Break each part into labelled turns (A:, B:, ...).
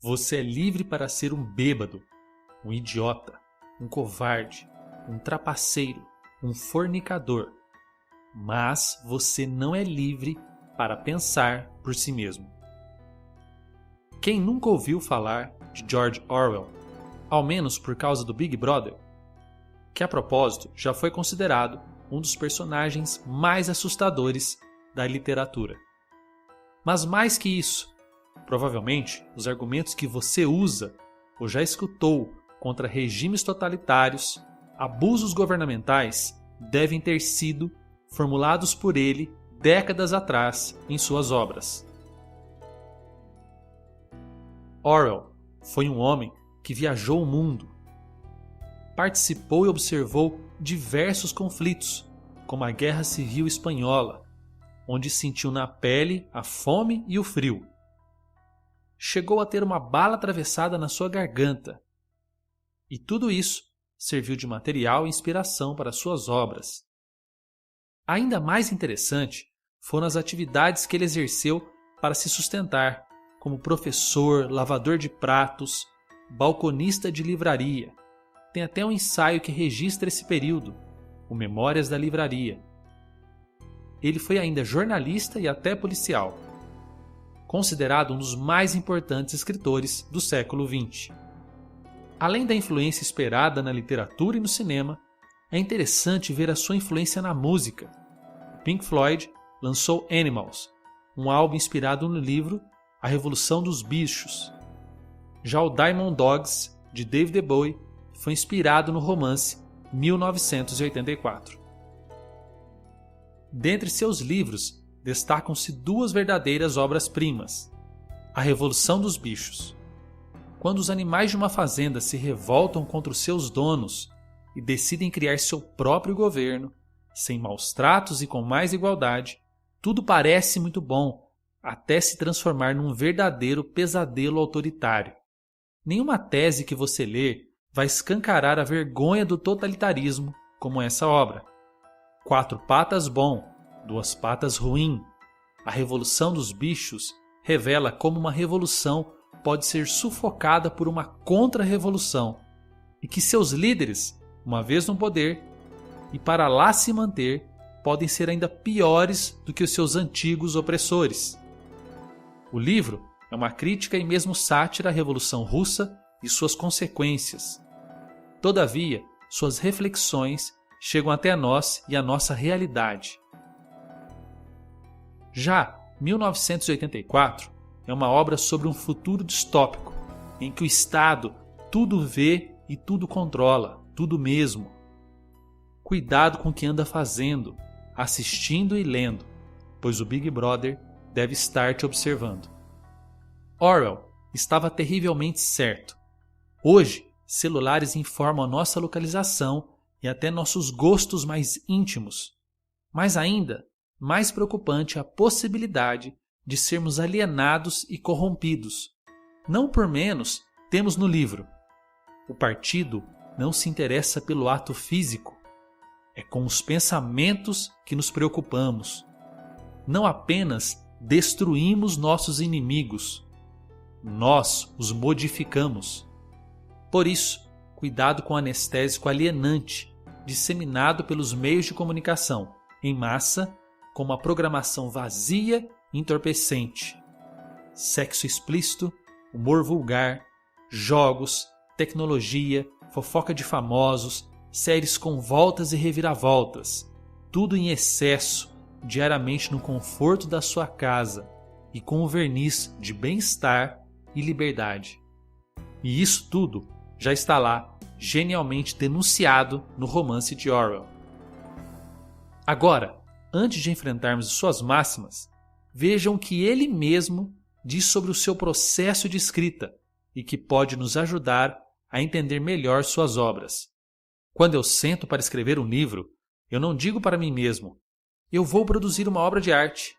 A: Você é livre para ser um bêbado, um idiota, um covarde, um trapaceiro, um fornicador. Mas você não é livre para pensar por si mesmo. Quem nunca ouviu falar de George Orwell, ao menos por causa do Big Brother, que a propósito já foi considerado um dos personagens mais assustadores da literatura. Mas mais que isso, provavelmente os argumentos que você usa ou já escutou contra regimes totalitários, abusos governamentais, devem ter sido formulados por ele décadas atrás em suas obras. Orwell foi um homem que viajou o mundo. Participou e observou diversos conflitos, como a Guerra Civil Espanhola, onde sentiu na pele a fome e o frio. Chegou a ter uma bala atravessada na sua garganta. E tudo isso serviu de material e inspiração para suas obras. Ainda mais interessante foram as atividades que ele exerceu para se sustentar, como professor, lavador de pratos, balconista de livraria. Tem até um ensaio que registra esse período, o Memórias da Livraria. Ele foi ainda jornalista e até policial, considerado um dos mais importantes escritores do século XX. Além da influência esperada na literatura e no cinema, é interessante ver a sua influência na música. Pink Floyd lançou Animals, um álbum inspirado no livro A Revolução dos Bichos. Já o Diamond Dogs, de David Bowie, foi inspirado no romance 1984. Dentre seus livros, destacam-se duas verdadeiras obras-primas. A Revolução dos Bichos. Quando os animais de uma fazenda se revoltam contra os seus donos e decidem criar seu próprio governo, sem maus tratos e com mais igualdade, tudo parece muito bom, até se transformar num verdadeiro pesadelo autoritário. Nenhuma tese que você lê vai escancarar a vergonha do totalitarismo como essa obra. 4 patas bom, 2 patas ruim. A Revolução dos Bichos revela como uma revolução pode ser sufocada por uma contra-revolução e que seus líderes, uma vez no poder, e para lá se manter, podem ser ainda piores do que os seus antigos opressores. O livro é uma crítica e mesmo sátira à Revolução Russa e suas consequências. Todavia, suas reflexões chegam até nós e a nossa realidade. Já 1984 é uma obra sobre um futuro distópico, em que o Estado tudo vê e tudo controla, tudo mesmo. Cuidado com o que anda fazendo, assistindo e lendo, pois o Big Brother deve estar te observando. Orwell estava terrivelmente certo. Hoje, celulares informam a nossa localização e até nossos gostos mais íntimos. Mas ainda, mais preocupante é a possibilidade de sermos alienados e corrompidos. Não por menos, temos no livro: o partido não se interessa pelo ato físico. É com os pensamentos que nos preocupamos. Não apenas destruímos nossos inimigos, nós os modificamos. Por isso, cuidado com o anestésico alienante, disseminado pelos meios de comunicação, em massa, com uma programação vazia e entorpecente. Sexo explícito, humor vulgar, jogos, tecnologia, fofoca de famosos, séries com voltas e reviravoltas, tudo em excesso, diariamente no conforto da sua casa e com o verniz de bem-estar e liberdade. E isso tudo já está lá, genialmente denunciado no romance de Orwell. Agora, antes de enfrentarmos suas máximas, vejam o que ele mesmo diz sobre o seu processo de escrita e que pode nos ajudar a entender melhor suas obras. Quando eu sento para escrever um livro, eu não digo para mim mesmo: eu vou produzir uma obra de arte.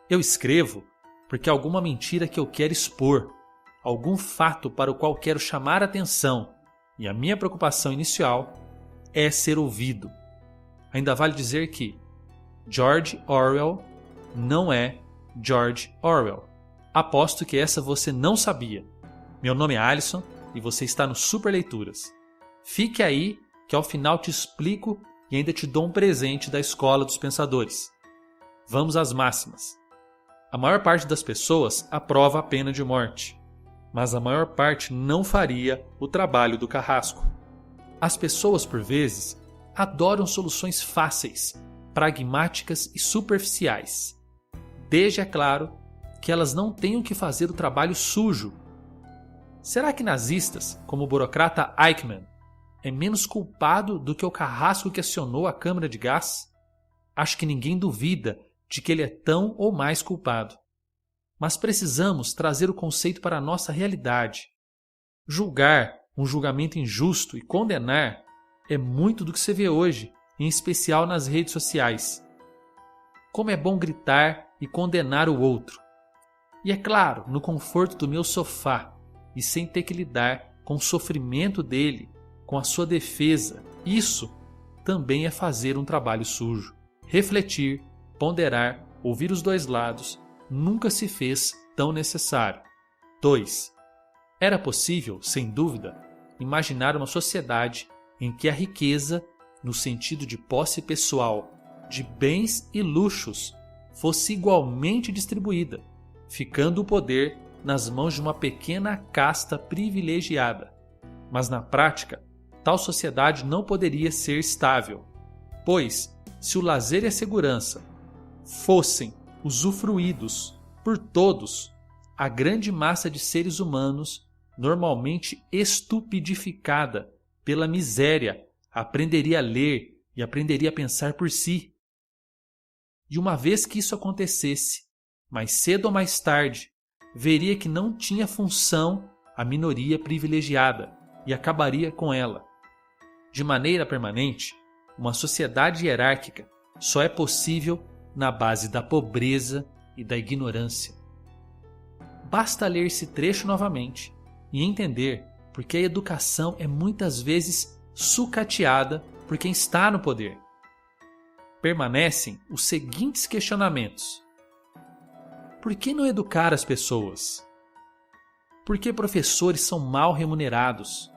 A: Eu escrevo porque há alguma mentira que eu quero expor, algum fato para o qual quero chamar a atenção, e a minha preocupação inicial é ser ouvido. Ainda vale dizer que George Orwell não é George Orwell. Aposto que essa você não sabia. Meu nome é Alisson e você está no Super Leituras. Fique aí que ao final te explico e ainda te dou um presente da Escola dos Pensadores. Vamos às máximas. A maior parte das pessoas aprova a pena de morte, mas a maior parte não faria o trabalho do carrasco. As pessoas, por vezes, adoram soluções fáceis, pragmáticas e superficiais, desde, é claro, que elas não tenham que fazer o trabalho sujo. Será que nazistas, como o burocrata Eichmann, é menos culpado do que o carrasco que acionou a câmara de gás? Acho que ninguém duvida de que ele é tão ou mais culpado. Mas precisamos trazer o conceito para a nossa realidade. Julgar um julgamento injusto e condenar é muito do que se vê hoje, em especial nas redes sociais. Como é bom gritar e condenar o outro. E é claro, no conforto do meu sofá e sem ter que lidar com o sofrimento dele, com a sua defesa. Isso também é fazer um trabalho sujo. Refletir, ponderar, ouvir os dois lados nunca se fez tão necessário. 2. Era possível, sem dúvida, imaginar uma sociedade em que a riqueza, no sentido de posse pessoal, de bens e luxos, fosse igualmente distribuída, ficando o poder nas mãos de uma pequena casta privilegiada. Mas na prática, tal sociedade não poderia ser estável, pois, se o lazer e a segurança fossem usufruídos por todos, a grande massa de seres humanos, normalmente estupidificada pela miséria, aprenderia a ler e aprenderia a pensar por si. E uma vez que isso acontecesse, mais cedo ou mais tarde, veria que não tinha função a minoria privilegiada e acabaria com ela. De maneira permanente, uma sociedade hierárquica só é possível na base da pobreza e da ignorância. Basta ler esse trecho novamente e entender por que a educação é muitas vezes sucateada por quem está no poder. Permanecem os seguintes questionamentos. Por que não educar as pessoas? Por que professores são mal remunerados?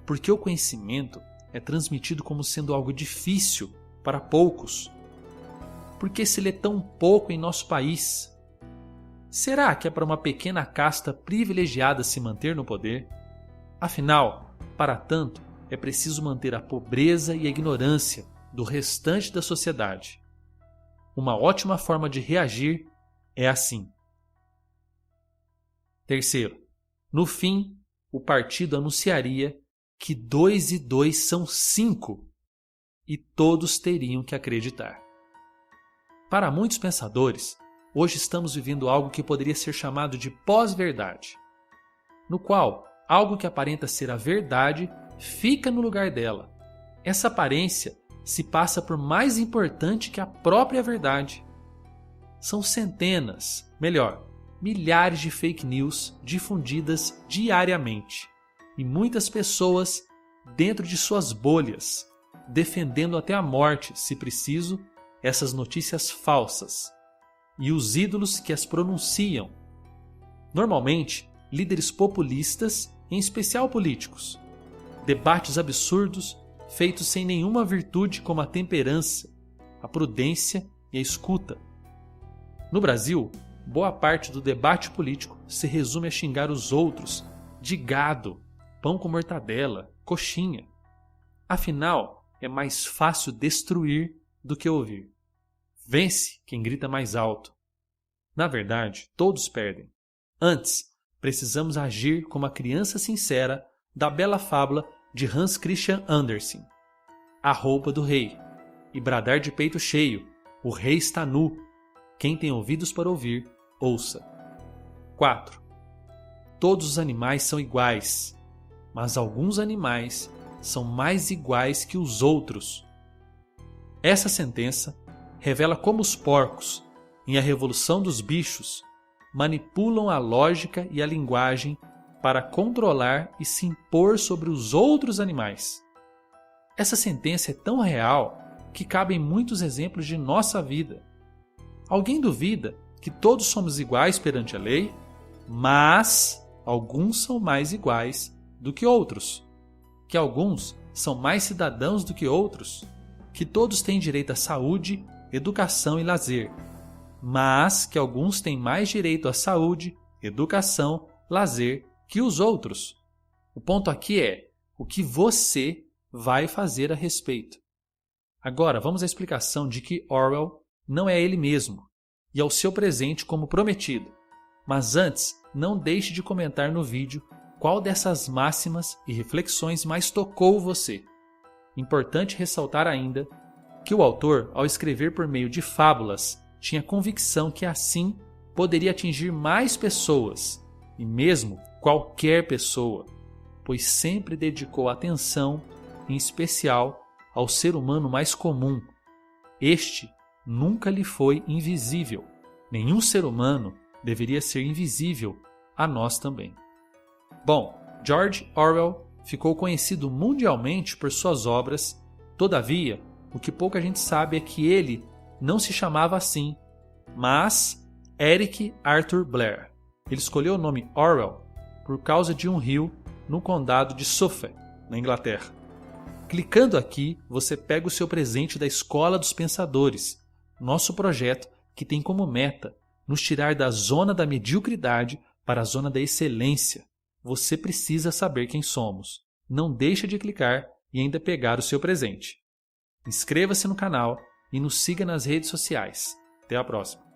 A: Por que o conhecimento é transmitido como sendo algo difícil para poucos? Por que se lê tão pouco em nosso país? Será que é para uma pequena casta privilegiada se manter no poder? Afinal, para tanto, é preciso manter a pobreza e a ignorância do restante da sociedade. Uma ótima forma de reagir é assim. 3. No fim, o partido anunciaria que 2 e 2 são 5 e todos teriam que acreditar. Para muitos pensadores, hoje estamos vivendo algo que poderia ser chamado de pós-verdade, no qual algo que aparenta ser a verdade fica no lugar dela. Essa aparência se passa por mais importante que a própria verdade. São centenas, melhor, milhares de fake news difundidas diariamente e muitas pessoas dentro de suas bolhas, defendendo até a morte, se preciso, essas notícias falsas e os ídolos que as pronunciam. Normalmente, líderes populistas, em especial políticos. Debates absurdos, feitos sem nenhuma virtude como a temperança, a prudência e a escuta. No Brasil, boa parte do debate político se resume a xingar os outros de gado, pão com mortadela, coxinha. Afinal, é mais fácil destruir do que ouvir. Vence quem grita mais alto. Na verdade, todos perdem. Antes, precisamos agir como a criança sincera da bela fábula de Hans Christian Andersen, A Roupa do Rei, e bradar de peito cheio, o rei está nu. Quem tem ouvidos para ouvir, ouça. 4. Todos os animais são iguais, mas alguns animais são mais iguais que os outros. Essa sentença revela como os porcos, em A Revolução dos Bichos, manipulam a lógica e a linguagem para controlar e se impor sobre os outros animais. Essa sentença é tão real que cabe em muitos exemplos de nossa vida. Alguém duvida que todos somos iguais perante a lei, mas alguns são mais iguais do que outros, que alguns são mais cidadãos do que outros, que todos têm direito à saúde, educação e lazer, mas que alguns têm mais direito à saúde, educação, lazer que os outros. O ponto aqui é o que você vai fazer a respeito. Agora, vamos à explicação de que Orwell não é ele mesmo e ao seu presente como prometido. Mas antes, não deixe de comentar no vídeo qual dessas máximas e reflexões mais tocou você. Importante ressaltar ainda que o autor, ao escrever por meio de fábulas, tinha convicção que assim poderia atingir mais pessoas, e mesmo qualquer pessoa, pois sempre dedicou atenção, em especial, ao ser humano mais comum. Este nunca lhe foi invisível. Nenhum ser humano deveria ser invisível a nós também. Bom, George Orwell ficou conhecido mundialmente por suas obras. Todavia, o que pouca gente sabe é que ele não se chamava assim, mas Eric Arthur Blair. Ele escolheu o nome Orwell por causa de um rio no condado de Suffolk, na Inglaterra. Clicando aqui, você pega o seu presente da Escola dos Pensadores, nosso projeto que tem como meta nos tirar da zona da mediocridade para a zona da excelência. Você precisa saber quem somos. Não deixe de clicar e ainda pegar o seu presente. Inscreva-se no canal e nos siga nas redes sociais. Até a próxima!